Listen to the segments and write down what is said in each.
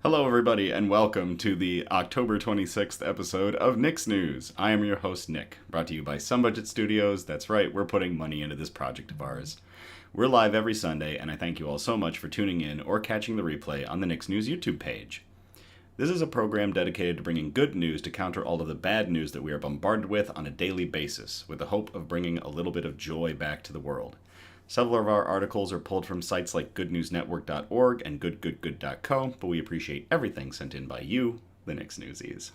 Hello, everybody, and welcome to the October 26th episode of Nick's News. I am your host, Nick, brought to you by Some Budget Studios. That's right, we're putting money into this project of ours. We're live every Sunday, and I thank you all so much for tuning in or catching the replay on the Nick's News YouTube page. This is a program dedicated to bringing good news to counter all of the bad news that we are bombarded with on a daily basis, with the hope of bringing a little bit of joy back to the world. Several of our articles are pulled from sites like goodnewsnetwork.org and goodgoodgood.co, but we appreciate everything sent in by you, the Nick's Newsies.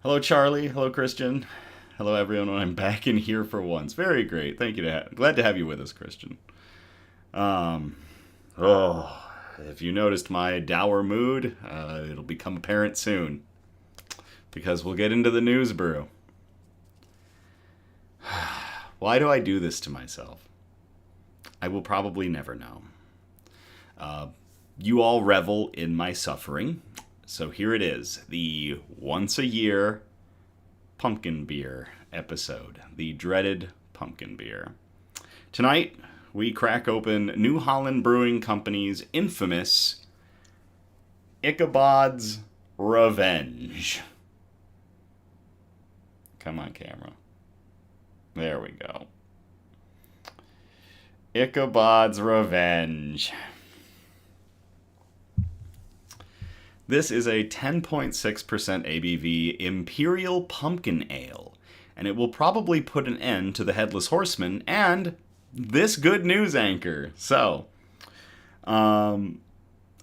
Hello, Charlie. Hello, Christian. Hello, everyone. I'm back in here for once. Very great. Thank you. Glad to have you with us, Christian. If you noticed my dour mood, it'll become apparent soon, because we'll get into the news brew. Why do I do this to myself? I will probably never know. You all revel in my suffering, so here it is, the once-a-year pumpkin beer episode, the dreaded pumpkin beer. Tonight, we crack open New Holland Brewing Company's infamous Ichabod's Revenge. Come on, camera. There we go. Ichabod's Revenge. This is a 10.6% ABV Imperial Pumpkin Ale, and it will probably put an end to the Headless Horseman and this good news anchor. So, I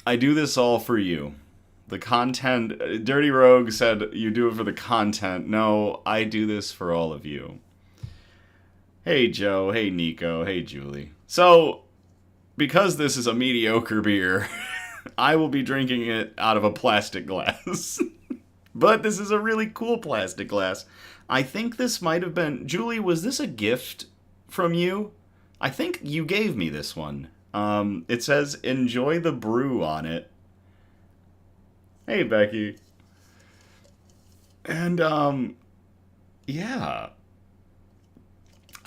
do this all for you. The content, Dirty Rogue said you do it for the content. No, I do this for all of you. Hey Joe, hey Nico, hey Julie. So, because this is a mediocre beer, I will be drinking it out of a plastic glass. But this is a really cool plastic glass. I think this might have been... Julie, was this a gift from you? I think you gave me this one. It says, enjoy the brew on it. Hey, Becky. And, yeah.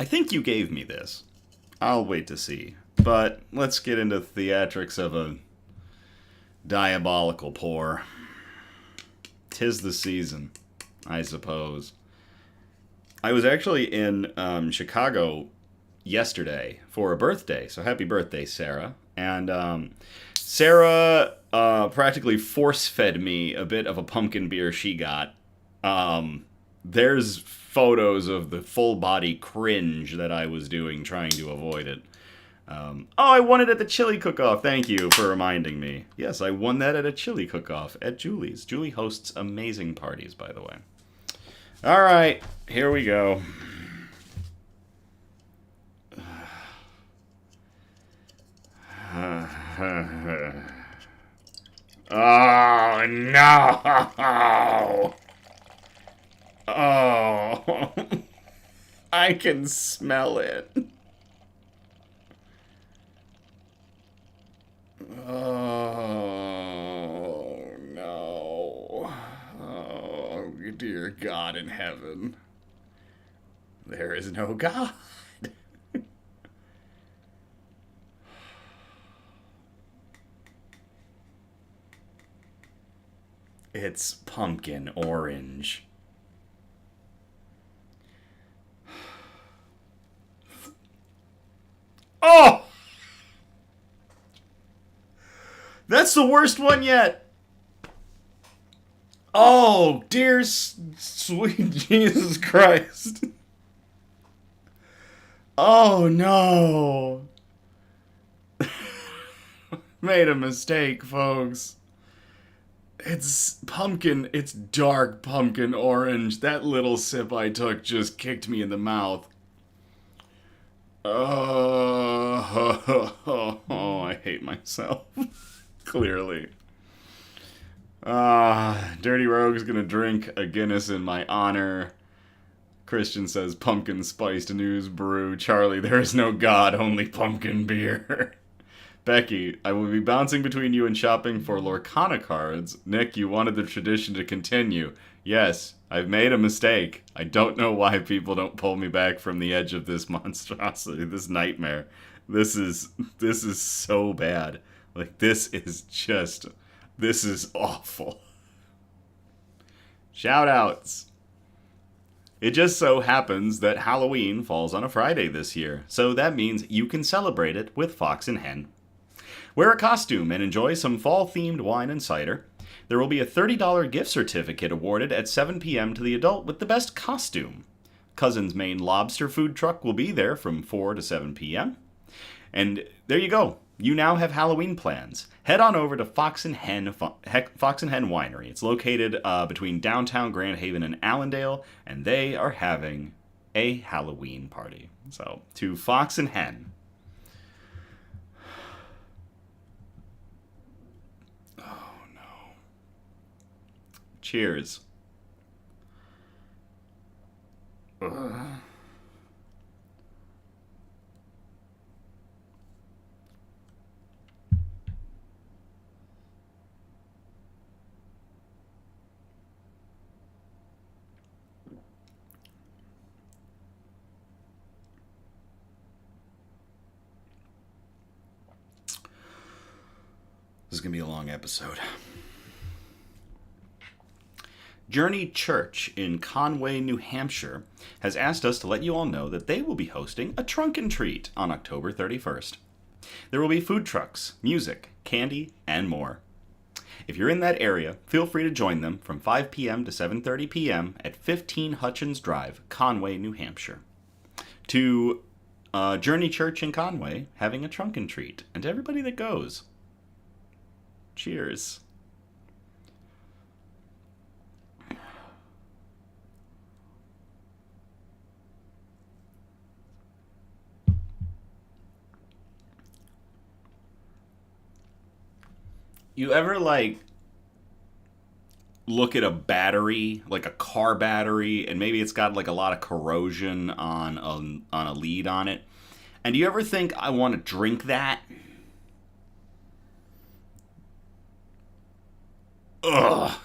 I think you gave me this. I'll wait to see. But let's get into theatrics of a diabolical pour. 'Tis the season, I suppose. I was actually in Chicago yesterday for a birthday, so happy birthday, Sarah. And Sarah practically force-fed me a bit of a pumpkin beer she got. There's photos of the full-body cringe that I was doing trying to avoid it. I won it at the chili cook-off. Thank you for reminding me. Yes, I won that at a chili cook-off at Julie's. Julie hosts amazing parties, by the way. All right, here we go. Oh, no! Oh, I can smell it. Oh, no. Oh, dear God in heaven. There is no God. It's pumpkin orange. Oh! That's the worst one yet. Oh, dear sweet Jesus Christ. Oh, no. Made a mistake, folks. It's pumpkin. It's dark pumpkin orange. That little sip I took just kicked me in the mouth. Oh, I hate myself. Clearly. Dirty Rogue's gonna drink a Guinness in my honor. Christian says pumpkin spiced news brew. Charlie, there is no God, only pumpkin beer. Becky, I will be bouncing between you and shopping for Lorcana cards. Nick, you wanted the tradition to continue. Yes, I've made a mistake. I don't know why people don't pull me back from the edge of this monstrosity, this nightmare. This is so bad. Like, this is awful. Shout outs. It just so happens that Halloween falls on a Friday this year, so that means you can celebrate it with Fox Hen. Wear a costume and enjoy some fall-themed wine and cider. There will be a $30 gift certificate awarded at 7 p.m. to the adult with the best costume. Cousin's Maine Lobster food truck will be there from 4 to 7 p.m. And there you go. You now have Halloween plans. Head on over to Fox Hen Winery. It's located between downtown Grand Haven and Allendale, and they are having a Halloween party. So, to Fox Hen. Cheers. Ugh. This is going to be a long episode. Journey Church in Conway, New Hampshire, has asked us to let you all know that they will be hosting a trunk and treat on October 31st. There will be food trucks, music, candy, and more. If you're in that area, feel free to join them from 5 p.m. to 7:30 p.m. at 15 Hutchins Drive, Conway, New Hampshire. To Journey Church in Conway, having a trunk and treat, and to everybody that goes. Cheers. You ever, look at a battery, like a car battery, and maybe it's got, a lot of corrosion on a lead on it? And do you ever think, I want to drink that? Ugh.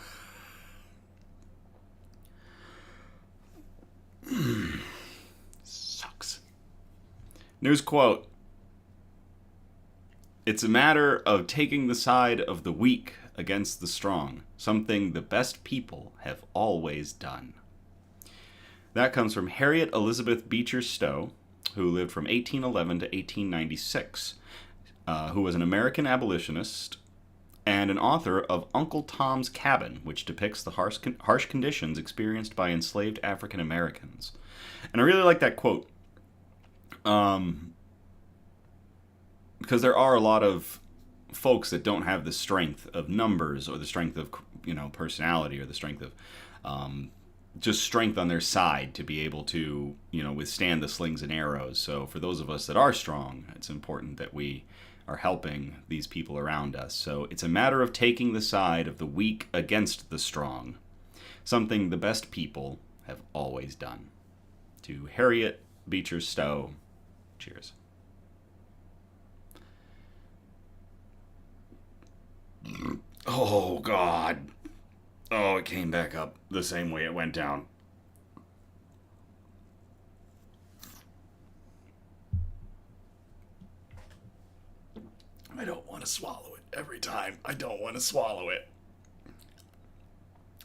Sucks. News quote. It's a matter of taking the side of the weak against the strong, something the best people have always done. That comes from Harriet Elizabeth Beecher Stowe, who lived from 1811 to 1896, who was an American abolitionist and an author of Uncle Tom's Cabin, which depicts the harsh conditions experienced by enslaved African Americans. And I really like that quote. Because there are a lot of folks that don't have the strength of numbers or the strength of, personality or the strength of just strength on their side to be able to, withstand the slings and arrows. So for those of us that are strong, it's important that we are helping these people around us. So it's a matter of taking the side of the weak against the strong, something the best people have always done. To Harriet Beecher Stowe, cheers. Oh, God. Oh, it came back up the same way it went down. I don't want to swallow it every time. I don't want to swallow it.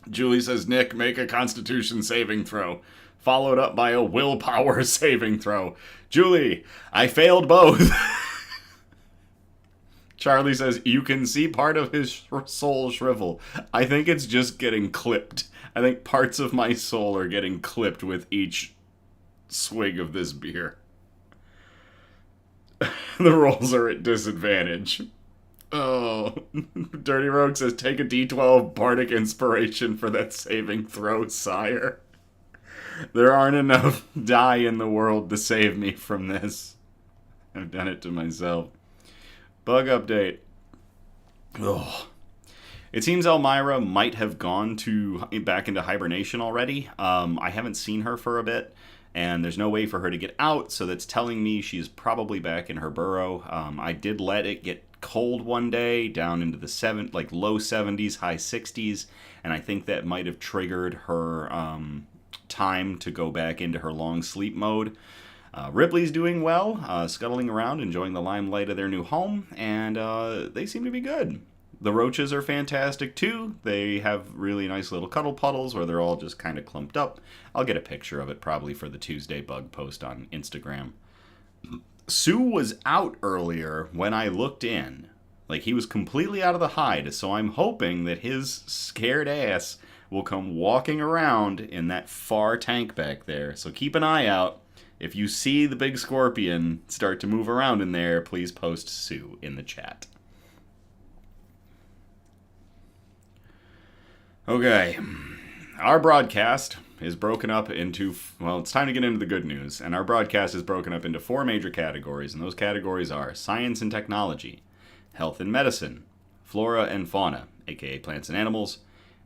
Julie says, Nick, make a Constitution saving throw. Followed up by a willpower saving throw. Julie, I failed both. Charlie says, you can see part of his soul shrivel. I think it's just getting clipped. I think parts of my soul are getting clipped with each swig of this beer. The rolls are at disadvantage. Oh. Dirty Rogue says, take a D12 bardic inspiration for that saving throw, sire. There aren't enough die in the world to save me from this. I've done it to myself. Bug update. Ugh. It seems Elmira might have gone back into hibernation already. I haven't seen her for a bit, and there's no way for her to get out, so that's telling me she's probably back in her burrow. I did let it get cold one day, down into the low 70s, high 60s, and I think that might have triggered her time to go back into her long sleep mode. Ripley's doing well, scuttling around, enjoying the limelight of their new home, and they seem to be good. The roaches are fantastic too. They have really nice little cuddle puddles where they're all just kind of clumped up. I'll get a picture of it probably for the Tuesday bug post on Instagram. Sue was out earlier when I looked in. Like, he was completely out of the hide, so I'm hoping that his scared ass will come walking around in that far tank back there. So keep an eye out. If you see the big scorpion start to move around in there, please post Sue in the chat. Okay, our broadcast is broken up into, well, it's time to get into the good news. And our broadcast is broken up into 4 major categories, and those categories are science and technology, health and medicine, flora and fauna, aka plants and animals,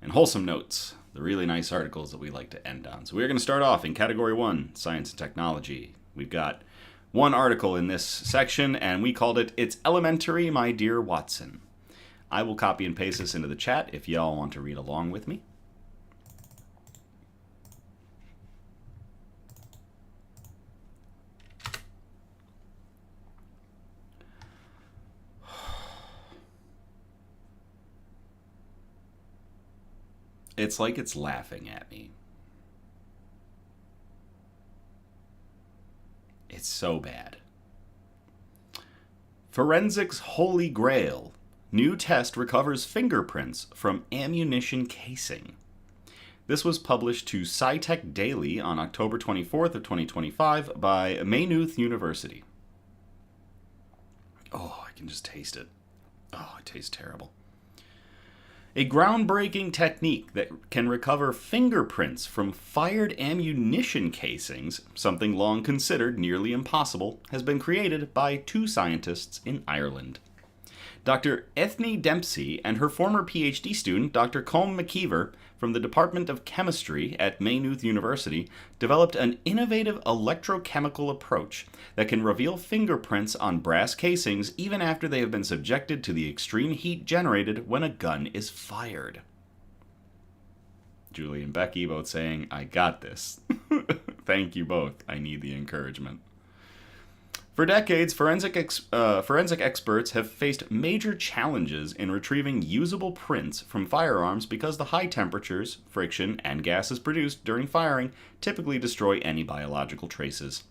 and wholesome notes, the really nice articles that we like to end on. So we're going to start off in category 1, science and technology. We've got one article in this section, and we called it, "It's Elementary, My Dear Watson." I will copy and paste this into the chat if y'all want to read along with me. It's like it's laughing at me. It's so bad. Forensics Holy Grail. New test recovers fingerprints from ammunition casing. This was published to SciTech Daily on October 24th of 2025 by Maine University. Oh, I can just taste it. Oh, it tastes terrible. A groundbreaking technique that can recover fingerprints from fired ammunition casings, something long considered nearly impossible, has been created by 2 scientists in Ireland. Dr. Ethne Dempsey and her former PhD student, Dr. Colm McKeever, from the Department of Chemistry at Maine University, developed an innovative electrochemical approach that can reveal fingerprints on brass casings even after they have been subjected to the extreme heat generated when a gun is fired. Julie and Becky both saying, "I got this." Thank you both. I need the encouragement. For decades, forensic experts have faced major challenges in retrieving usable prints from firearms because the high temperatures, friction, and gases produced during firing typically destroy any biological traces.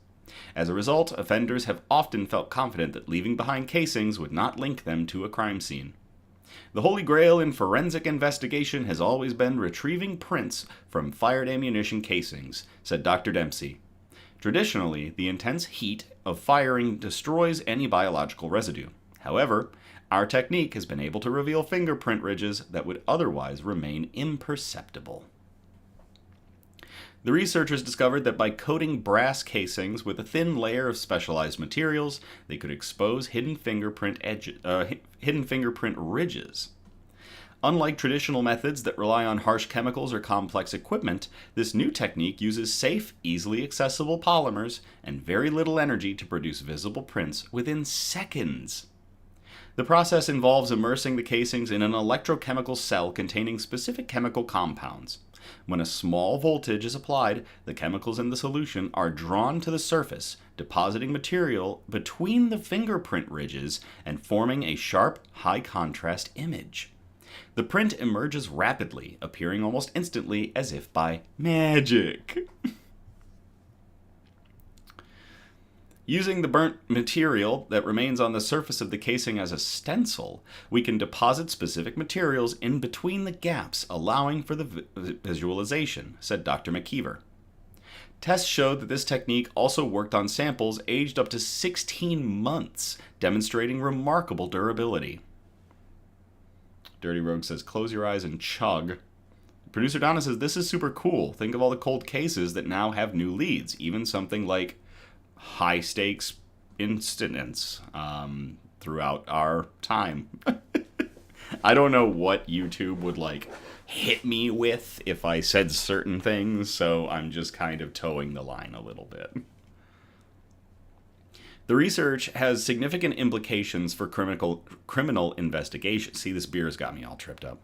As a result, offenders have often felt confident that leaving behind casings would not link them to a crime scene. The holy grail in forensic investigation has always been retrieving prints from fired ammunition casings, said Dr. Dempsey. Traditionally, the intense heat of firing destroys any biological residue. However, our technique has been able to reveal fingerprint ridges that would otherwise remain imperceptible. The researchers discovered that by coating brass casings with a thin layer of specialized materials, they could expose hidden fingerprint ridges. Unlike traditional methods that rely on harsh chemicals or complex equipment, this new technique uses safe, easily accessible polymers and very little energy to produce visible prints within seconds. The process involves immersing the casings in an electrochemical cell containing specific chemical compounds. When a small voltage is applied, the chemicals in the solution are drawn to the surface, depositing material between the fingerprint ridges and forming a sharp, high-contrast image. The print emerges rapidly, appearing almost instantly as if by magic. Using the burnt material that remains on the surface of the casing as a stencil, we can deposit specific materials in between the gaps, allowing for the visualization, said Dr. McKeever. Tests showed that this technique also worked on samples aged up to 16 months, demonstrating remarkable durability. Dirty Rogue says, "Close your eyes and chug." Producer Donna says, "This is super cool. Think of all the cold cases that now have new leads, even something like high-stakes incidents throughout our time." I don't know what YouTube would, hit me with if I said certain things, so I'm just kind of towing the line a little bit. The research has significant implications for criminal investigation. See, this beer has got me all tripped up.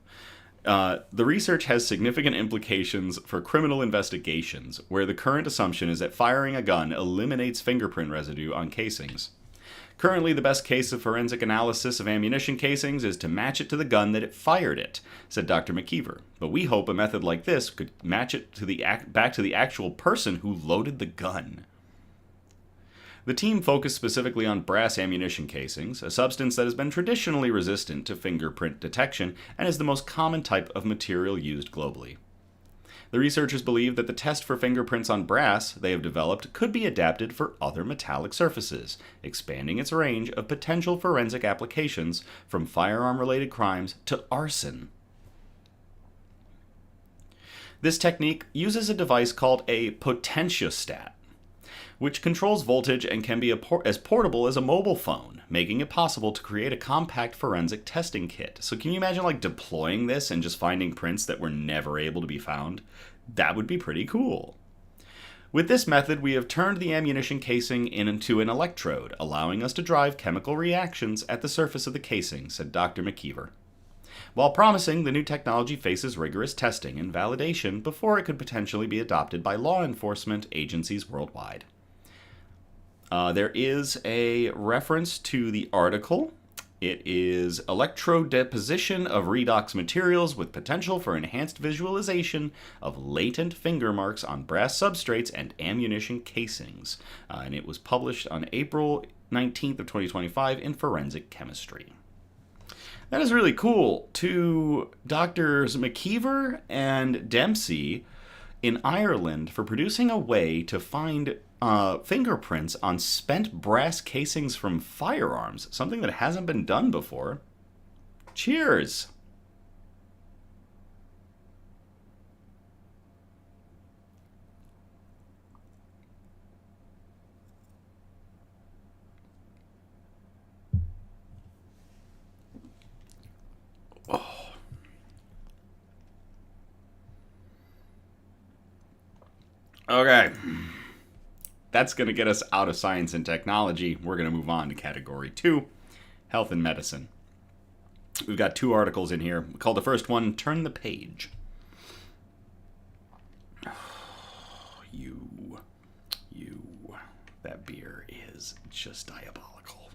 The research has significant implications for criminal investigations, where the current assumption is that firing a gun eliminates fingerprint residue on casings. Currently, the best case of forensic analysis of ammunition casings is to match it to the gun that it fired it, said Dr. McKeever. But we hope a method like this could match it to back to the actual person who loaded the gun. The team focused specifically on brass ammunition casings, a substance that has been traditionally resistant to fingerprint detection and is the most common type of material used globally. The researchers believe that the test for fingerprints on brass they have developed could be adapted for other metallic surfaces, expanding its range of potential forensic applications from firearm-related crimes to arson. This technique uses a device called a potentiostat, which controls voltage and can be as portable as a mobile phone, making it possible to create a compact forensic testing kit. So can you imagine deploying this and just finding prints that were never able to be found? That would be pretty cool. With this method, we have turned the ammunition casing into an electrode, allowing us to drive chemical reactions at the surface of the casing, said Dr. McKeever. While promising, the new technology faces rigorous testing and validation before it could potentially be adopted by law enforcement agencies worldwide. There is a reference to the article. It is electrode deposition of redox materials with potential for enhanced visualization of latent finger marks on brass substrates and ammunition casings. And it was published on April 19th of 2025 in Forensic Chemistry. That is really cool. To Drs. McKeever and Dempsey in Ireland for producing a way to find fingerprints on spent brass casings from firearms, something that hasn't been done before. Cheers! Oh. Okay. That's going to get us out of science and technology. We're going to move on to category 2, health and medicine. We've got 2 articles in here. We call the first one, Turn the Page. That beer is just diabolical.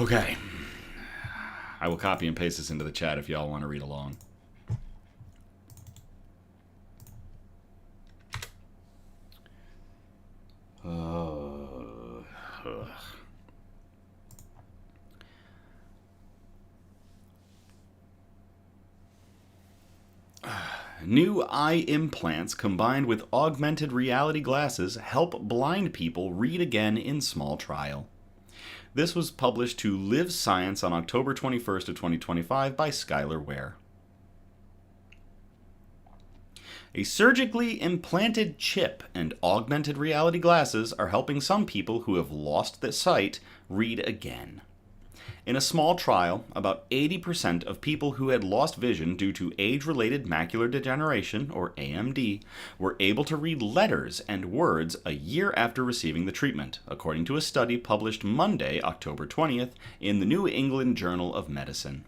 Okay. I will copy and paste this into the chat if y'all want to read along. New eye implants combined with augmented reality glasses help blind people read again in small trial. This was published to Live Science on October 21st of 2025 by Skylar Ware. A surgically implanted chip and augmented reality glasses are helping some people who have lost their sight read again. In a small trial, about 80% of people who had lost vision due to age-related macular degeneration, or AMD, were able to read letters and words a year after receiving the treatment, according to a study published Monday, October 20th, in the New England Journal of Medicine.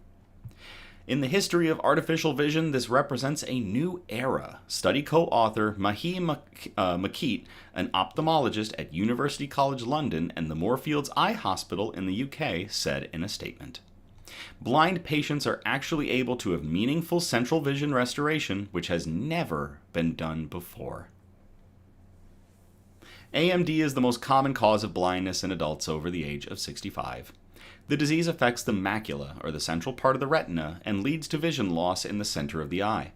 In the history of artificial vision, this represents a new era, study co-author Mahi Makit, an ophthalmologist at University College London and the Moorfields Eye Hospital in the UK, said in a statement. Blind patients are actually able to have meaningful central vision restoration, which has never been done before. AMD is the most common cause of blindness in adults over the age of 65. The disease affects the macula, or the central part of the retina, and leads to vision loss in the center of the eye.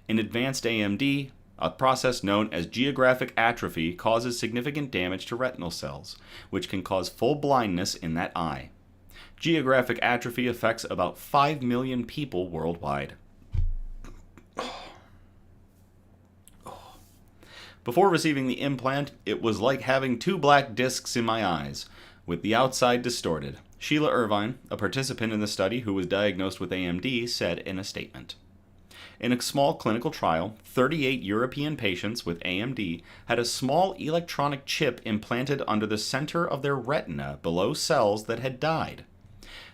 In advanced AMD, a process known as geographic atrophy causes significant damage to retinal cells, which can cause full blindness in that eye. Geographic atrophy affects about 5 million people worldwide. Before receiving the implant, it was like having 2 black discs in my eyes, with the outside distorted. Sheila Irvine, a participant in the study who was diagnosed with AMD, said in a statement. In a small clinical trial, 38 European patients with AMD had a small electronic chip implanted under the center of their retina below cells that had died.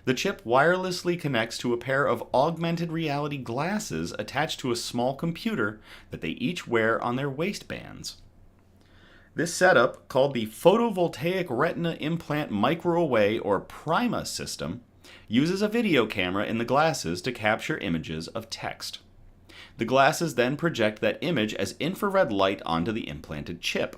The chip wirelessly connects to a pair of augmented reality glasses attached to a small computer that they each wear on their waistbands. This setup, called the Photovoltaic Retina Implant Microarray or PRIMA system, uses a video camera in the glasses to capture images of text. The glasses then project that image as infrared light onto the implanted chip.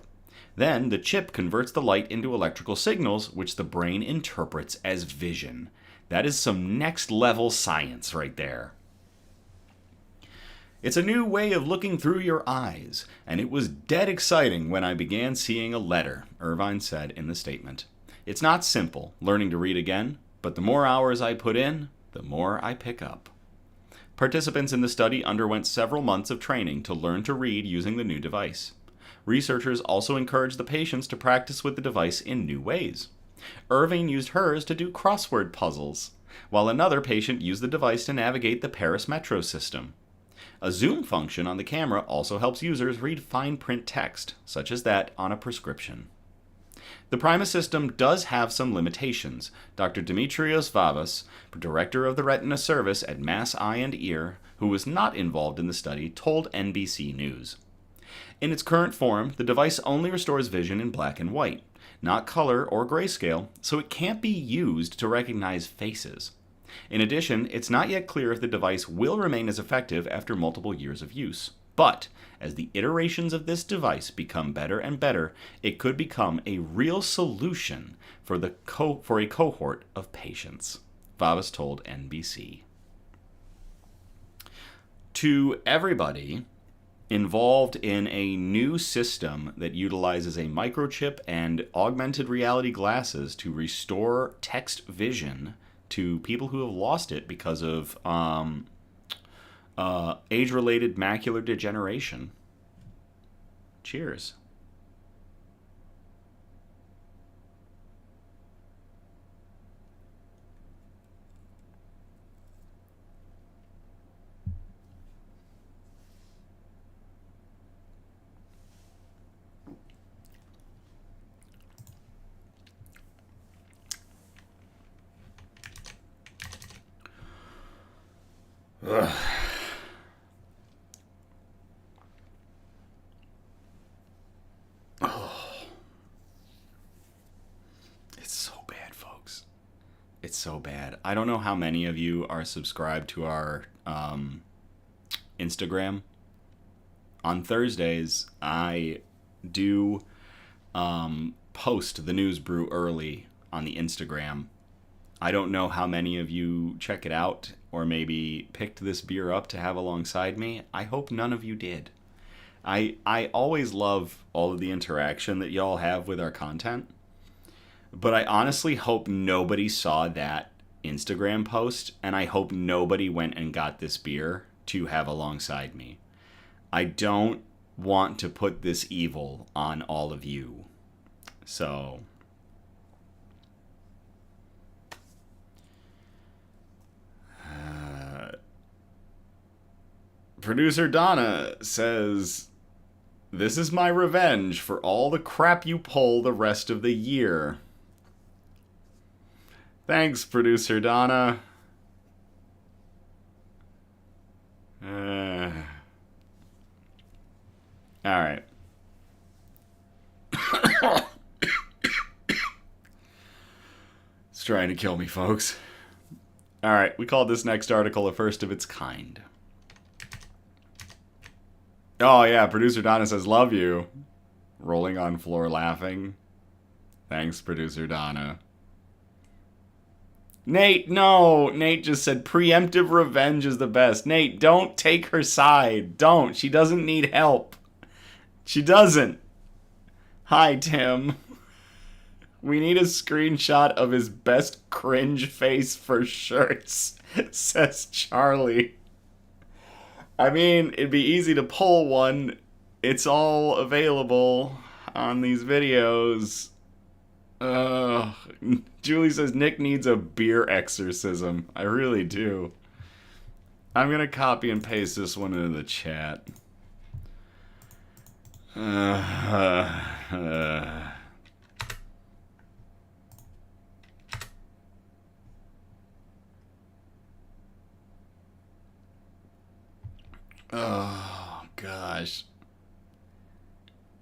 Then the chip converts the light into electrical signals, which the brain interprets as vision. That is some next level science right there. It's a new way of looking through your eyes, and it was dead exciting when I began seeing a letter, Irvine said in the statement. It's not simple, learning to read again, but the more hours I put in, the more I pick up. Participants in the study underwent several months of training to learn to read using the new device. Researchers also encouraged the patients to practice with the device in new ways. Irving used hers to do crossword puzzles, while another patient used the device to navigate the Paris metro system. A zoom function on the camera also helps users read fine print text, such as that on a prescription. The PRIMA system does have some limitations. Dr. Dimitrios Vavas, director of the Retina Service at Mass Eye and Ear, who was not involved in the study, told NBC News. In its current form, the device only restores vision in black and white, not color or grayscale, so it can't be used to recognize faces. In addition, it's not yet clear if the device will remain as effective after multiple years of use. But, as the iterations of this device become better and better, it could become a real solution for a cohort of patients, Vavas told NBC. To everybody involved in a new system that utilizes a microchip and augmented reality glasses to restore text vision to people who have lost it because of age-related macular degeneration. Cheers. Ugh. Oh. It's so bad, folks. It's so bad. I don't know how many of you are subscribed to our Instagram. On Thursdays, I do post the news brew early on the Instagram. I don't know how many of you check it out or maybe picked this beer up to have alongside me. I hope none of you did. I always love all of the interaction that y'all have with our content, but I honestly hope nobody saw that Instagram post, and I hope nobody went and got this beer to have alongside me. I don't want to put this evil on all of you. So producer Donna says, "This is my revenge for all the crap you pull the rest of the year." Thanks, producer Donna. All right. It's trying to kill me, folks. All right, we called this next article a first of its kind. Oh, yeah, producer Donna says, "Love you." Rolling on floor laughing. Thanks, producer Donna. Nate, no. Nate just said preemptive revenge is the best. Nate, don't take her side. Don't. She doesn't need help. She doesn't. Hi, Tim. We need a screenshot of his best cringe face for shirts, says Charlie. I mean, it'd be easy to pull one. It's all available on these videos. Julie says Nick needs a beer exorcism. I really do. I'm going to copy and paste this one into the chat. Oh, gosh.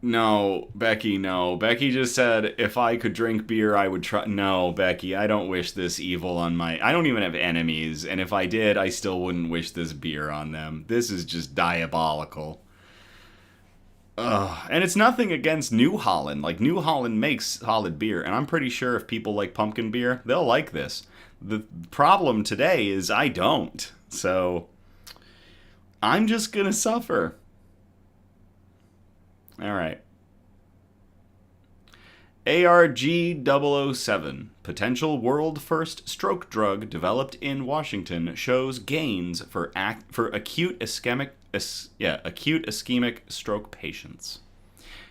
No, Becky, no. Becky just said if I could drink beer, I would try. No, Becky, I don't wish this evil on my. I don't even have enemies, and if I did, I still wouldn't wish this beer on them. This is just diabolical. Ugh. And it's nothing against New Holland. Like, New Holland makes solid beer, and I'm pretty sure if people like pumpkin beer, they'll like this. The problem today is I don't. So, I'm just gonna suffer. Alright. ARG-007, potential world first stroke drug developed in Washington, shows gains for acute ischemic stroke patients.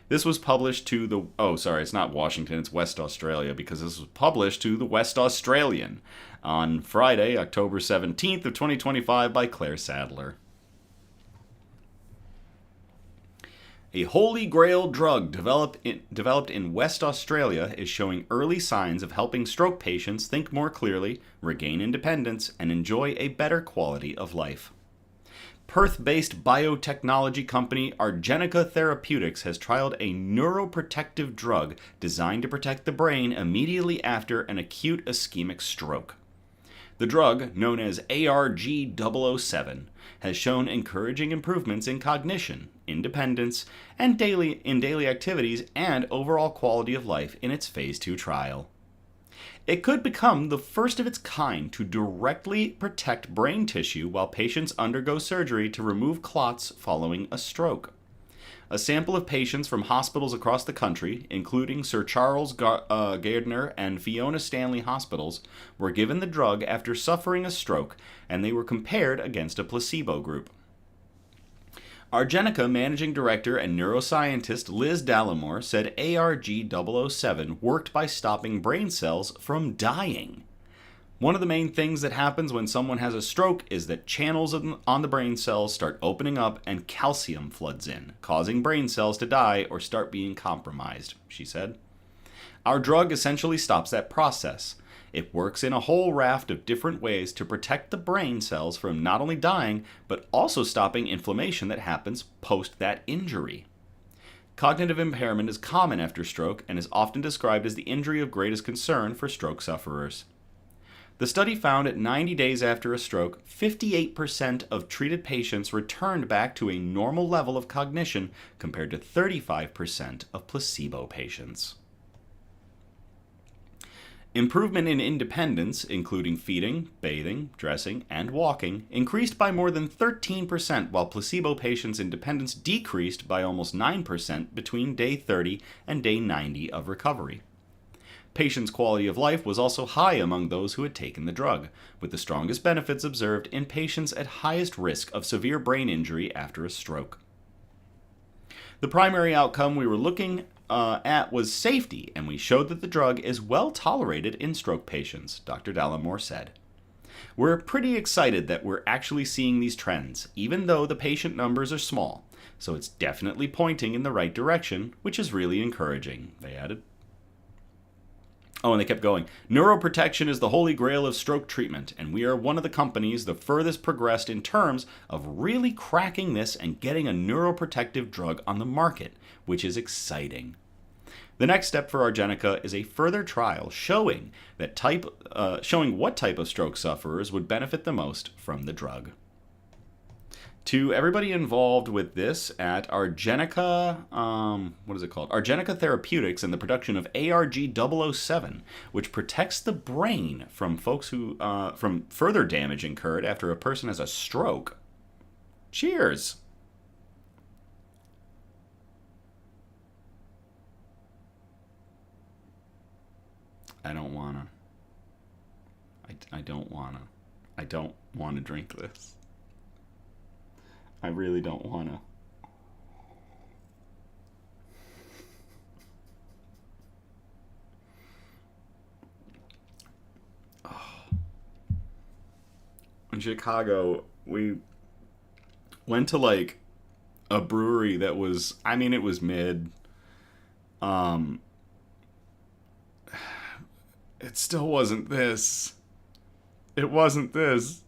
This was published to the it's not Washington, it's West Australia, because this was published to the West Australian on Friday, October 17th of 2025 by Claire Sadler. A holy grail drug developed in West Australia is showing early signs of helping stroke patients think more clearly, regain independence, and enjoy a better quality of life. Perth-based biotechnology company Argenica Therapeutics has trialed a neuroprotective drug designed to protect the brain immediately after an acute ischemic stroke. The drug, known as ARG-007, has shown encouraging improvements in cognition, independence, and daily activities and overall quality of life in its phase 2 trial. It could become the first of its kind to directly protect brain tissue while patients undergo surgery to remove clots following a stroke. A sample of patients from hospitals across the country, including Sir Charles Gairdner and Fiona Stanley hospitals, were given the drug after suffering a stroke, and they were compared against a placebo group. Argenica managing director and neuroscientist Liz Dallimore said ARG-007 worked by stopping brain cells from dying. One of the main things that happens when someone has a stroke is that channels on the brain cells start opening up and calcium floods in, causing brain cells to die or start being compromised, she said. Our drug essentially stops that process. It works in a whole raft of different ways to protect the brain cells from not only dying, but also stopping inflammation that happens post that injury. Cognitive impairment is common after stroke and is often described as the injury of greatest concern for stroke sufferers. The study found at 90 days after a stroke, 58% of treated patients returned back to a normal level of cognition compared to 35% of placebo patients. Improvement in independence, including feeding, bathing, dressing, and walking, increased by more than 13%, while placebo patients' independence decreased by almost 9% between day 30 and day 90 of recovery. Patients' quality of life was also high among those who had taken the drug, with the strongest benefits observed in patients at highest risk of severe brain injury after a stroke. The primary outcome we were looking at was safety, and we showed that the drug is well tolerated in stroke patients, Dr. Dallimore said. We're pretty excited that we're actually seeing these trends, even though the patient numbers are small, so it's definitely pointing in the right direction, which is really encouraging, they added. Oh, and they kept going. Neuroprotection is the holy grail of stroke treatment, and we are one of the companies the furthest progressed in terms of really cracking this and getting a neuroprotective drug on the market, which is exciting. The next step for Argenica is a further trial showing what type of stroke sufferers would benefit the most from the drug. To everybody involved with this at Argenica, Argenica Therapeutics and the production of ARG-007, which protects the brain from folks who from further damage incurred after a person has a stroke. Cheers. I don't wanna. I don't wanna. I don't wanna drink this. I really don't want to. In Chicago, we went to like a brewery that was, it was mid. It still wasn't this. It wasn't this.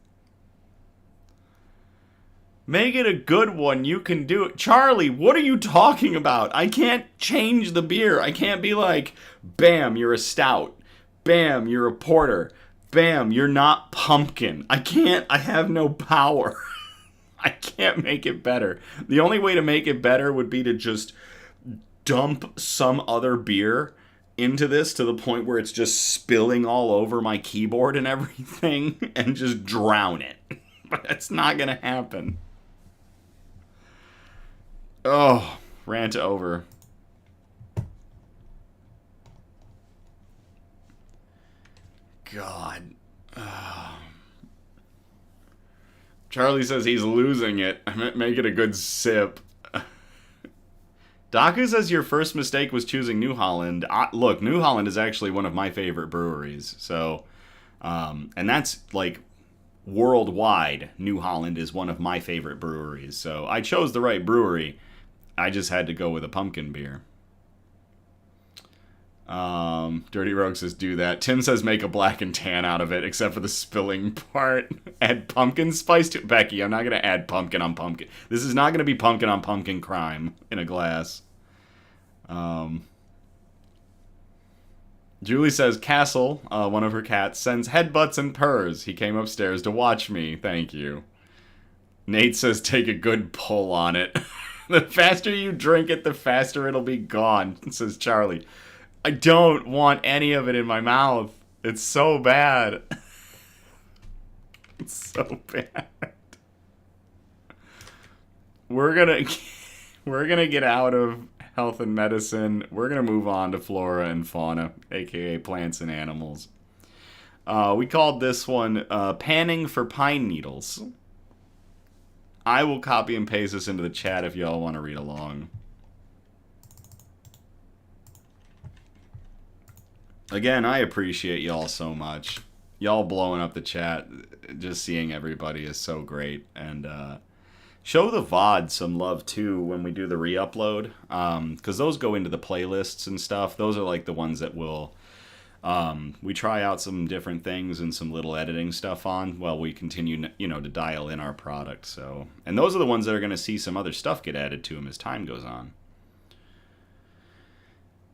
Make it a good one. You can do it. Charlie, what are you talking about? I can't change the beer. I can't be like, bam, you're a stout. Bam, you're a porter. Bam, you're not pumpkin. I can't. I have no power. I can't make it better. The only way to make it better would be to just dump some other beer into this to the point where it's just spilling all over my keyboard and everything and just drown it. But that's not going to happen. Oh, rant over. God. Charlie says he's losing it. I meant make it a good sip. Daku says your first mistake was choosing New Holland. Look, New Holland is actually one of my favorite breweries. So, and that's like worldwide. New Holland is one of my favorite breweries. So I chose the right brewery. I just had to go with a pumpkin beer. Dirty Rogue says do that. Tim says make a black and tan out of it, except for the spilling part. Add pumpkin spice to Becky, I'm not going to add pumpkin on pumpkin. This is not going to be pumpkin on pumpkin crime in a glass. Julie says Castle, one of her cats, sends headbutts and purrs. He came upstairs to watch me. Thank you. Nate says take a good pull on it. The faster you drink it, the faster it'll be gone, says Charlie. I don't want any of it in my mouth. It's so bad. It's so bad. We're gonna get out of health and medicine. We're gonna move on to flora and fauna, aka plants and animals. We called this one panning for pine needles. I will copy and paste this into the chat if y'all want to read along. Again, I appreciate y'all so much. Y'all blowing up the chat, just seeing everybody is so great. And show the VOD some love too when we do the re-upload. Because those go into the playlists and stuff. Those are like the ones that will... we try out some different things and some little editing stuff on while we continue, to dial in our product. So, and those are the ones that are going to see some other stuff get added to them as time goes on.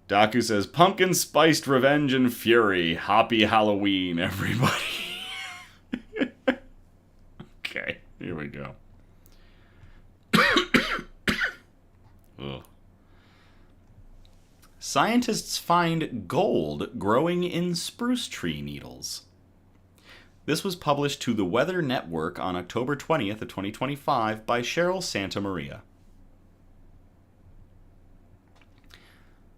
Daku says, pumpkin spiced revenge and fury. Happy Halloween, everybody. Okay, here we go. Ugh. Scientists find gold growing in spruce tree needles. This was published to the Weather Network on October 20th of 2025 by Cheryl Santa Maria.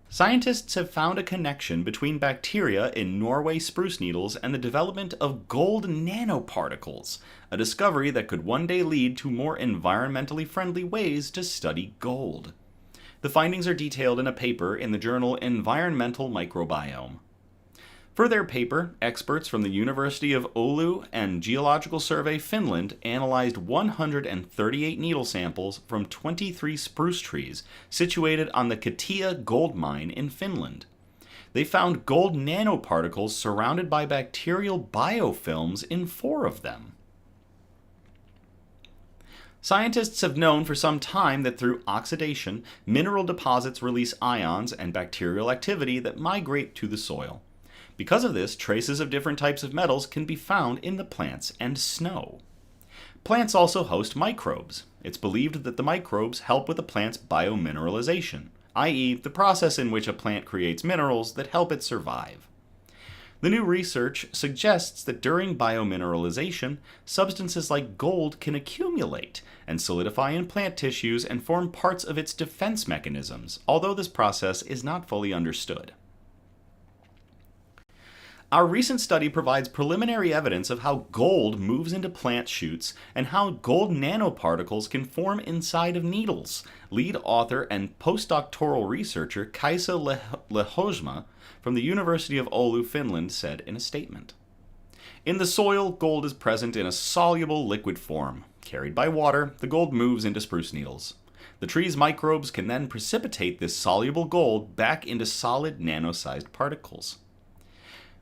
Scientists have found a connection between bacteria in Norway spruce needles and the development of gold nanoparticles, a discovery that could one day lead to more environmentally friendly ways to study gold. The findings are detailed in a paper in the journal Environmental Microbiome. For their paper, experts from the University of Oulu and Geological Survey Finland analyzed 138 needle samples from 23 spruce trees situated on the Katia gold mine in Finland. They found gold nanoparticles surrounded by bacterial biofilms in 4 of them. Scientists have known for some time that through oxidation, mineral deposits release ions and bacterial activity that migrate to the soil. Because of this, traces of different types of metals can be found in the plants and snow. Plants also host microbes. It's believed that the microbes help with a plant's biomineralization, i.e., the process in which a plant creates minerals that help it survive. The new research suggests that during biomineralization, substances like gold can accumulate and solidify in plant tissues and form parts of its defense mechanisms, although this process is not fully understood. Our recent study provides preliminary evidence of how gold moves into plant shoots and how gold nanoparticles can form inside of needles, lead author and postdoctoral researcher Kaisa Lehojma from the University of Oulu, Finland, said in a statement. In the soil, gold is present in a soluble liquid form. Carried by water, the gold moves into spruce needles. The tree's microbes can then precipitate this soluble gold back into solid nano-sized particles.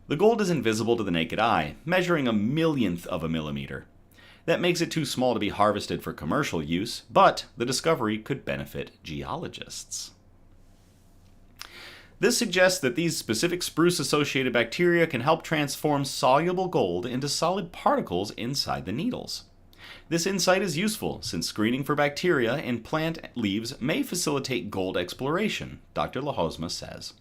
The gold is invisible to the naked eye, measuring a millionth of a millimeter. That makes it too small to be harvested for commercial use, but the discovery could benefit geologists. This suggests that these specific spruce-associated bacteria can help transform soluble gold into solid particles inside the needles. This insight is useful since screening for bacteria in plant leaves may facilitate gold exploration, Dr. Lahosma says.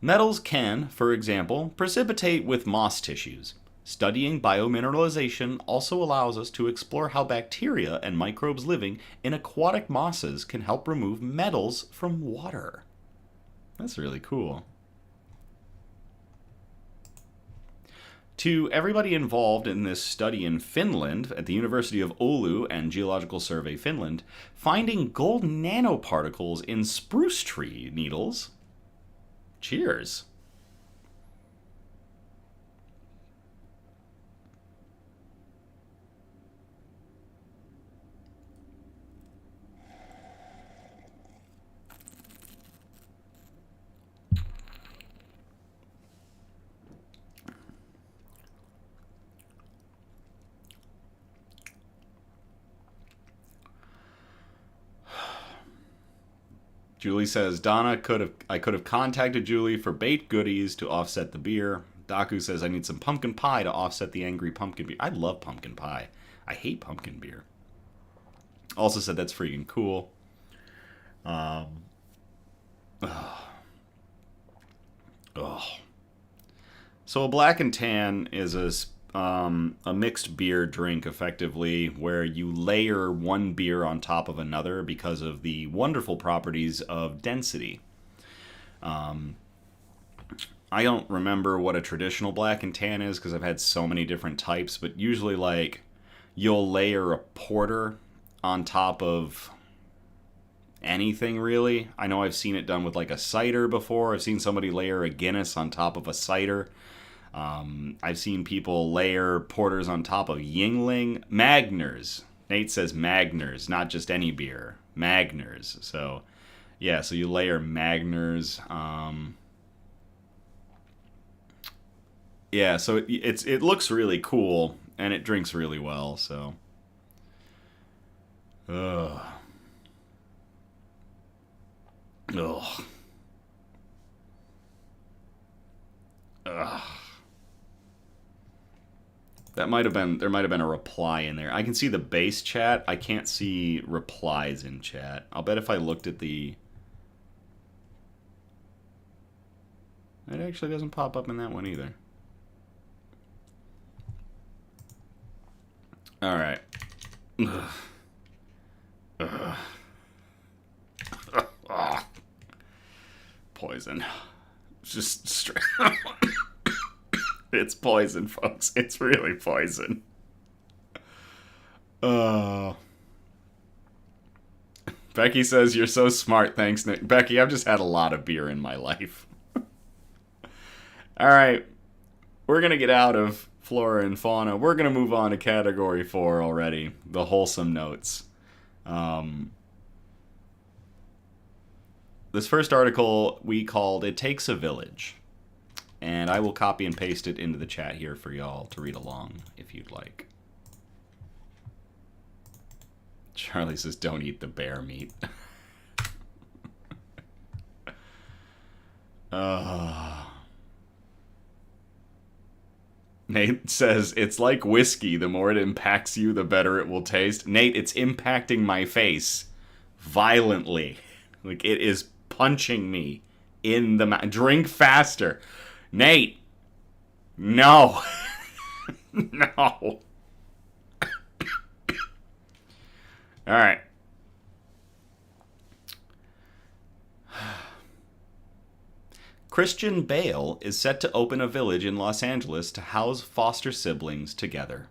Metals can, for example, precipitate with moss tissues. Studying biomineralization also allows us to explore how bacteria and microbes living in aquatic mosses can help remove metals from water. That's really cool. To everybody involved in this study in Finland, at the University of Oulu and Geological Survey Finland, finding gold nanoparticles in spruce tree needles. Cheers. Julie says, Donna, I could have contacted Julie for baked goodies to offset the beer. Daku says, I need some pumpkin pie to offset the angry pumpkin beer. I love pumpkin pie. I hate pumpkin beer. Also said that's freaking cool. So a black and tan is a mixed beer drink, effectively, where you layer one beer on top of another because of the wonderful properties of density. I don't remember what a traditional black and tan is because I've had so many different types, but usually, like, you'll layer a porter on top of anything, really. I know I've seen it done with, like, a cider before. I've seen somebody layer a Guinness on top of a cider. I've seen people layer porters on top of Yingling. Magners. Nate says Magners, not just any beer. Magners. So, yeah, so you layer Magners. Yeah, so it looks really cool, and it drinks really well, so. Ugh. Ugh. Ugh. There might have been a reply in there. I can see the base chat. I can't see replies in chat. I'll bet if I looked at the... It actually doesn't pop up in that one either. Alright. Poison. Just straight... It's poison, folks. It's really poison. Becky says, you're so smart. Thanks, Nick. Becky, I've just had a lot of beer in my life. All right. We're going to get out of flora and fauna. We're going to move on to category 4 already. The wholesome notes. This first article we called It Takes a Village. And I will copy and paste it into the chat here for y'all to read along if you'd like. Charlie says, don't eat the bear meat. Nate says, it's like whiskey. The more it impacts you, the better it will taste. Nate, it's impacting my face violently. Like, it is punching me in the mouth. Drink faster. Nate, no. No. All right. Christian Bale is set to open a village in Los Angeles to house foster siblings together.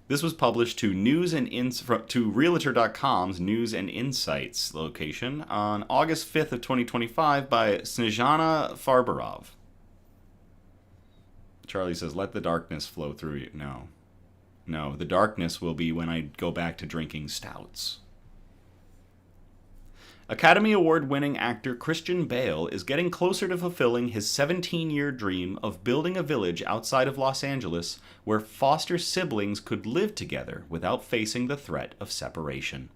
This was published to to Realtor.com's News and Insights location on August 5th of 2025 by Snezhana Farbarov. Charlie says, let the darkness flow through you. No. No, the darkness will be when I go back to drinking stouts. Academy Award-winning actor Christian Bale is getting closer to fulfilling his 17-year dream of building a village outside of Los Angeles where foster siblings could live together without facing the threat of separation.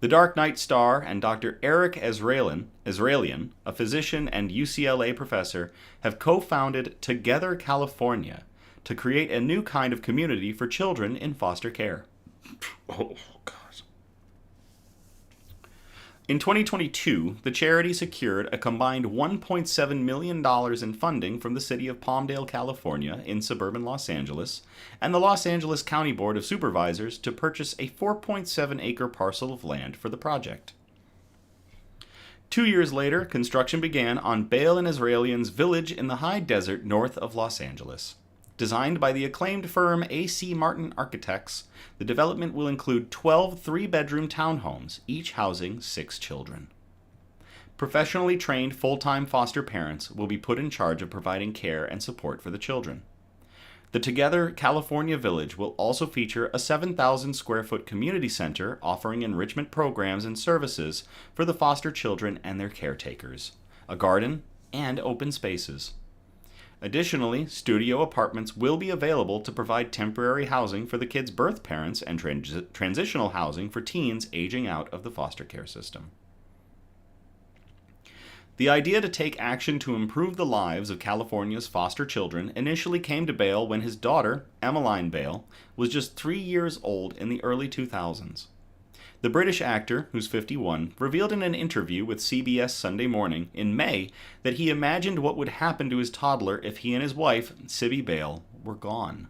The Dark Knight star and Dr. Eric Azraelian, a physician and UCLA professor, have co-founded Together California to create a new kind of community for children in foster care. Oh, God. In 2022, the charity secured a combined $1.7 million in funding from the city of Palmdale, California, in suburban Los Angeles, and the Los Angeles County Board of Supervisors to purchase a 4.7-acre parcel of land for the project. 2 years later, construction began on Bale and Azraelian's village in the high desert north of Los Angeles. Designed by the acclaimed firm A.C. Martin Architects, the development will include 12 three-bedroom townhomes, each housing 6 children. Professionally trained full-time foster parents will be put in charge of providing care and support for the children. The Together California Village will also feature a 7,000 square foot community center offering enrichment programs and services for the foster children and their caretakers, a garden, and open spaces. Additionally, studio apartments will be available to provide temporary housing for the kids' birth parents and transitional housing for teens aging out of the foster care system. The idea to take action to improve the lives of California's foster children initially came to Bale when his daughter, Emmeline Bale, was just 3 years old in the early 2000s. The British actor, who's 51, revealed in an interview with CBS Sunday Morning in May that he imagined what would happen to his toddler if he and his wife, Sibby Bale, were gone.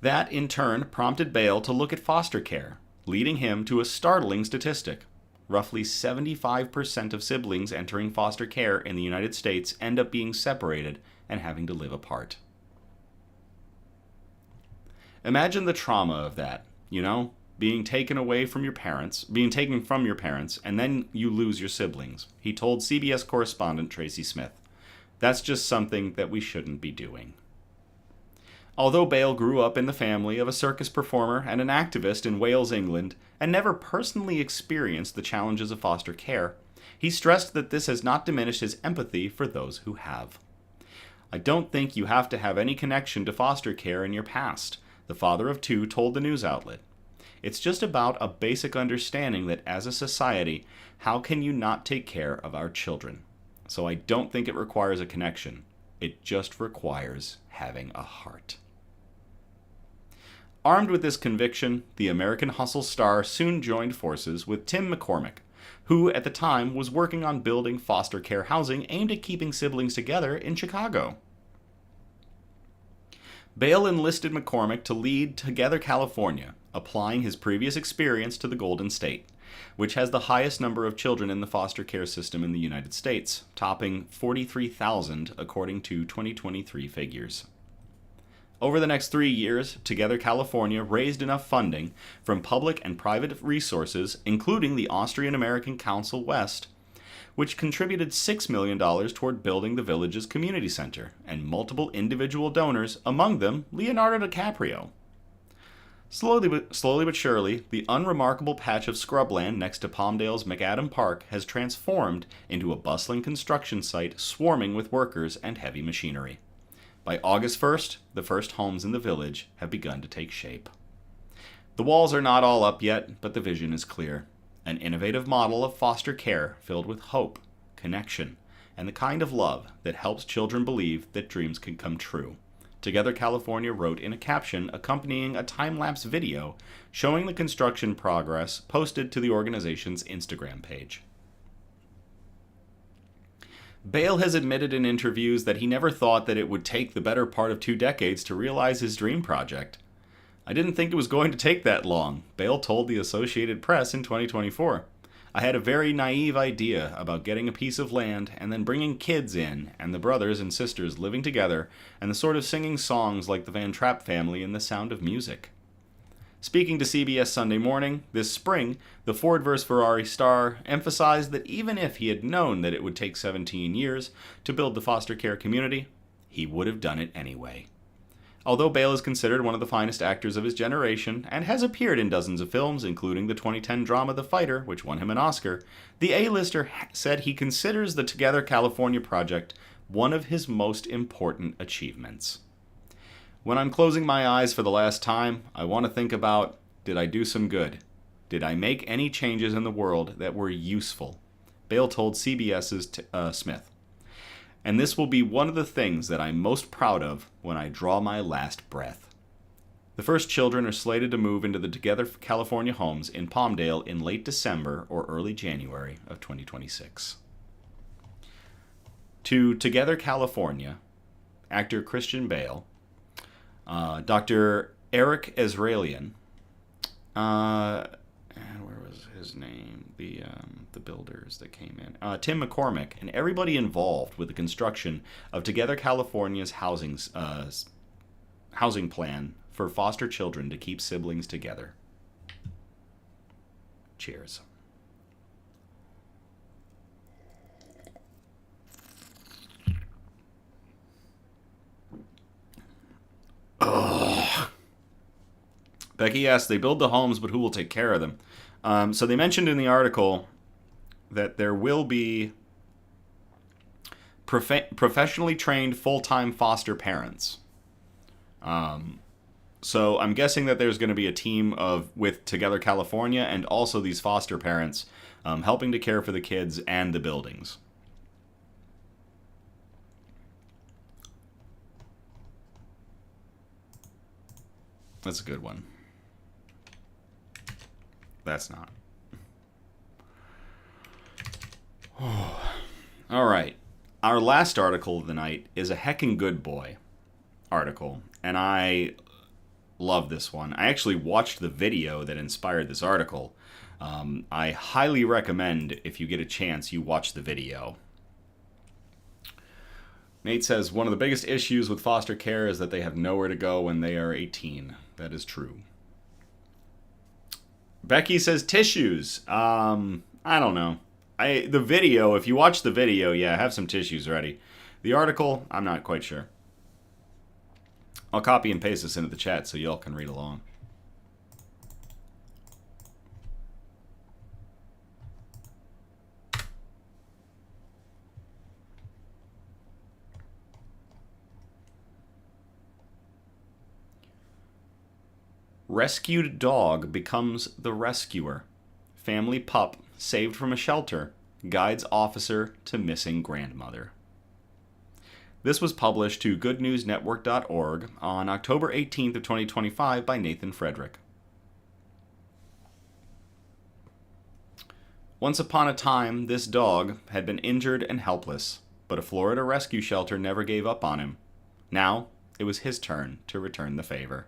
That, in turn, prompted Bale to look at foster care, leading him to a startling statistic. Roughly 75% of siblings entering foster care in the United States end up being separated and having to live apart. Imagine the trauma of that, being taken from your parents, and then you lose your siblings, he told CBS correspondent Tracy Smith. That's just something that we shouldn't be doing. Although Bale grew up in the family of a circus performer and an activist in Wales, England, and never personally experienced the challenges of foster care, he stressed that this has not diminished his empathy for those who have. I don't think you have to have any connection to foster care in your past, the father of 2 told the news outlet. It's just about a basic understanding that as a society, how can you not take care of our children? So I don't think it requires a connection. It just requires having a heart. Armed with this conviction, the American Hustle star soon joined forces with Tim McCormick, who at the time was working on building foster care housing aimed at keeping siblings together in Chicago. Bale enlisted McCormick to lead Together California, applying his previous experience to the Golden State, which has the highest number of children in the foster care system in the United States, topping 43,000 according to 2023 figures. Over the next 3 years, Together California raised enough funding from public and private resources, including the Austrian-American Council West, which contributed $6 million toward building the village's community center, and multiple individual donors, among them Leonardo DiCaprio. Slowly but surely, the unremarkable patch of scrubland next to Palmdale's McAdam Park has transformed into a bustling construction site swarming with workers and heavy machinery. By August 1st, the first homes in the village have begun to take shape. The walls are not all up yet, but the vision is clear. An innovative model of foster care filled with hope, connection, and the kind of love that helps children believe that dreams can come true. Together California wrote in a caption accompanying a time-lapse video showing the construction progress posted to the organization's Instagram page. Bale has admitted in interviews that he never thought that it would take the better part of 2 decades to realize his dream project. I didn't think it was going to take that long, Bale told the Associated Press in 2024. I had a very naive idea about getting a piece of land and then bringing kids in and the brothers and sisters living together and the sort of singing songs like the Van Trapp family in The Sound of Music. Speaking to CBS Sunday Morning, this spring, the Ford vs. Ferrari star emphasized that even if he had known that it would take 17 years to build the foster care community, he would have done it anyway. Although Bale is considered one of the finest actors of his generation and has appeared in dozens of films, including the 2010 drama The Fighter, which won him an Oscar, the A-lister said he considers the Together California project one of his most important achievements. When I'm closing my eyes for the last time, I want to think about, did I do some good? Did I make any changes in the world that were useful? Bale told CBS's Smith. And this will be one of the things that I'm most proud of when I draw my last breath. The first children are slated to move into the Together California homes in Palmdale in late December or early January of 2026. To Together California, actor Christian Bale, Dr. Eric Azraelian, and where was his name? The builders that came in. Tim McCormick, and everybody involved with the construction of Together California's housing plan for foster children to keep siblings together. Cheers. Ugh. Becky asks, they build the homes, but who will take care of them? So they mentioned in the article that there will be professionally trained full-time foster parents. So I'm guessing that there's going to be a team with Together California and also these foster parents helping to care for the kids and the buildings. That's a good one. That's not. All right. Our last article of the night is a heckin' good boy article, and I love this one. I actually watched the video that inspired this article. I highly recommend, if you get a chance, you watch the video. Nate says, one of the biggest issues with foster care is that they have nowhere to go when they are 18. That is true. Becky says, tissues. I don't know. The video, if you watch the video, yeah, have some tissues ready. The article, I'm not quite sure. I'll copy and paste this into the chat so y'all can read along. Rescued dog becomes the rescuer. Family pup saved from a shelter guides officer to missing grandmother. This was published to goodnewsnetwork.org on October 18th of 2025 by Nathan Frederick. Once upon a time, this dog had been injured and helpless, but a Florida rescue shelter never gave up on him. Now, it was his turn to return the favor.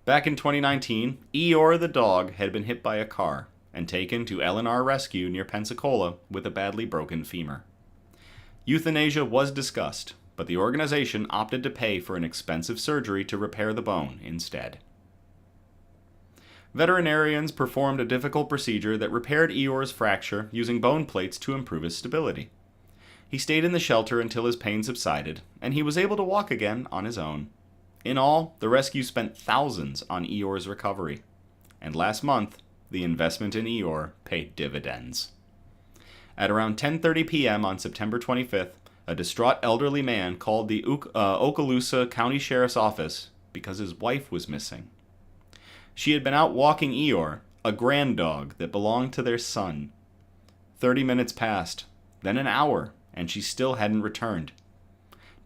Back in 2019, Eeyore the dog had been hit by a car and taken to L&R Rescue near Pensacola with a badly broken femur. Euthanasia was discussed, but the organization opted to pay for an expensive surgery to repair the bone instead. Veterinarians performed a difficult procedure that repaired Eeyore's fracture using bone plates to improve his stability. He stayed in the shelter until his pain subsided, and he was able to walk again on his own. In all, the rescue spent thousands on Eeyore's recovery. And last month, the investment in Eeyore paid dividends. At around 10:30 p.m. on September 25th, a distraught elderly man called the Okaloosa County Sheriff's Office because his wife was missing. She had been out walking Eeyore, a grand dog that belonged to their son. 30 minutes passed, then an hour, and she still hadn't returned.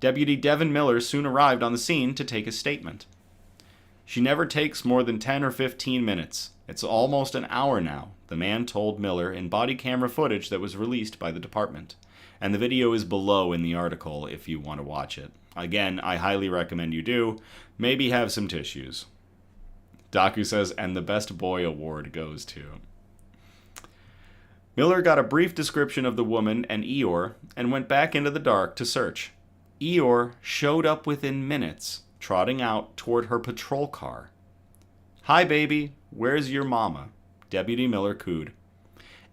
Deputy Devin Miller soon arrived on the scene to take his statement. She never takes more than 10 or 15 minutes. It's almost an hour now, the man told Miller in body camera footage that was released by the department. And the video is below in the article if you want to watch it. Again, I highly recommend you do. Maybe have some tissues. Daku says, and the Best Boy Award goes to. Miller got a brief description of the woman and Eeyore and went back into the dark to search. Eeyore showed up within minutes, trotting out toward her patrol car. Hi, baby. Where's your mama? Deputy Miller cooed.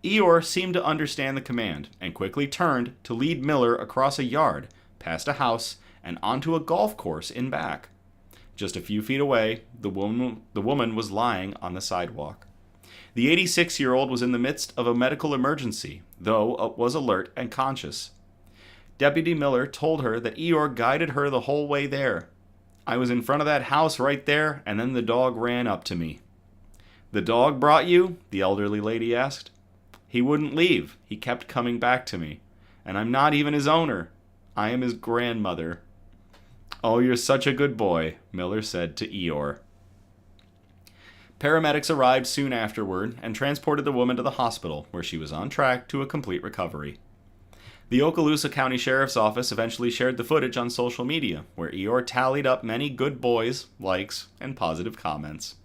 Eeyore seemed to understand the command and quickly turned to lead Miller across a yard, past a house, and onto a golf course in back. Just a few feet away, the woman was lying on the sidewalk. The 86-year-old was in the midst of a medical emergency, though was alert and conscious. Deputy Miller told her that Eeyore guided her the whole way there. I was in front of that house right there, and then the dog ran up to me. The dog brought you? The elderly lady asked. He wouldn't leave. He kept coming back to me. And I'm not even his owner. I am his grandmother. Oh, you're such a good boy, Miller said to Eeyore. Paramedics arrived soon afterward and transported the woman to the hospital, where she was on track to a complete recovery. The Okaloosa County Sheriff's Office eventually shared the footage on social media, where Eeyore tallied up many good boys, likes, and positive comments.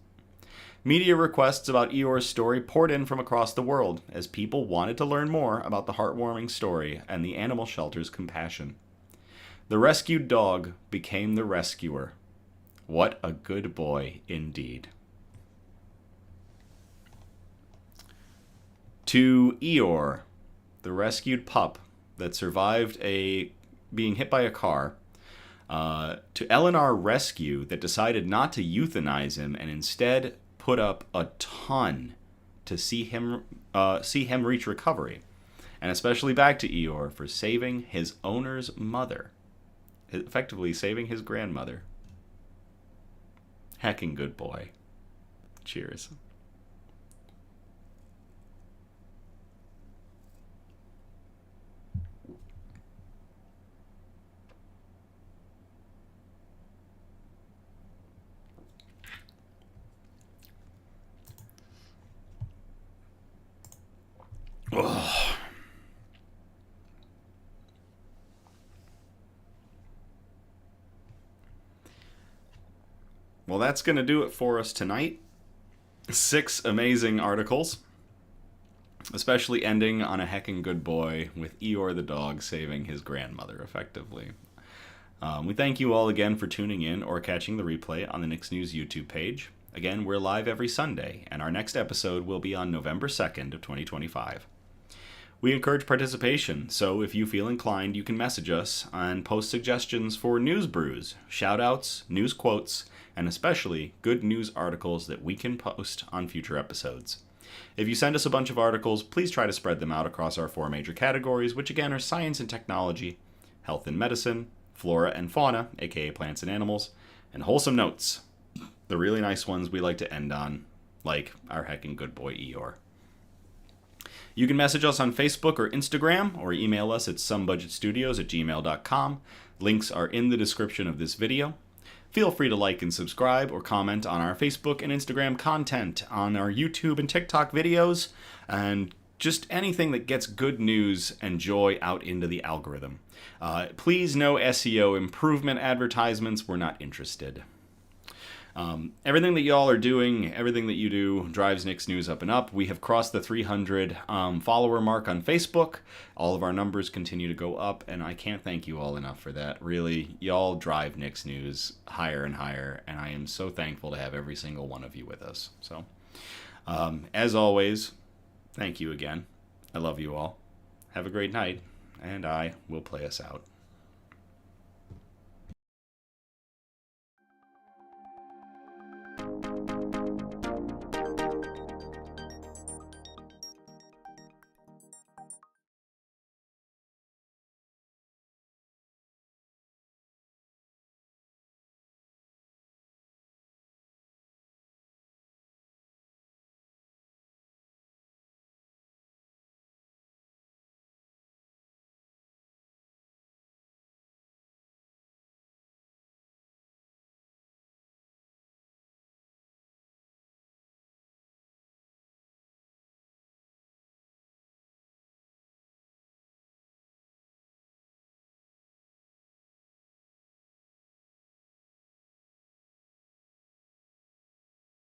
Media requests about Eeyore's story poured in from across the world, as people wanted to learn more about the heartwarming story and the animal shelter's compassion. The rescued dog became the rescuer. What a good boy indeed. To Eeyore, the rescued pup that survived being hit by a car, to Eleanor Rescue that decided not to euthanize him and instead put up a ton to see him reach recovery, and especially back to Eeyore for saving his owner's mother, effectively saving his grandmother. Heckin' good boy. Cheers. Oh. Well, that's going to do it for us tonight. 6 amazing articles, especially ending on a heckin' good boy with Eeyore the dog saving his grandmother effectively. We thank you all again for tuning in or catching the replay on the Nick's News YouTube page. Again, we're live every Sunday, and our next episode will be on November 2nd of 2025. We encourage participation, so if you feel inclined, you can message us and post suggestions for news brews, shoutouts, news quotes, and especially good news articles that we can post on future episodes. If you send us a bunch of articles, please try to spread them out across our 4 major categories, which again are science and technology, health and medicine, flora and fauna, aka plants and animals, and wholesome notes, the really nice ones we like to end on, like our heckin' good boy Eeyore. You can message us on Facebook or Instagram, or email us at somebudgetstudios@gmail.com. Links are in the description of this video. Feel free to like and subscribe or comment on our Facebook and Instagram content, on our YouTube and TikTok videos, and just anything that gets good news and joy out into the algorithm. Please, no SEO improvement advertisements. We're not interested. Everything that y'all are doing, everything that you do drives Nick's News up and up. We have crossed the 300 follower mark on Facebook. All of our numbers continue to go up, and I can't thank you all enough for that. Really, y'all drive Nick's News higher and higher, and I am so thankful to have every single one of you with us. So, as always, thank you again. I love you all. Have a great night, and I will play us out.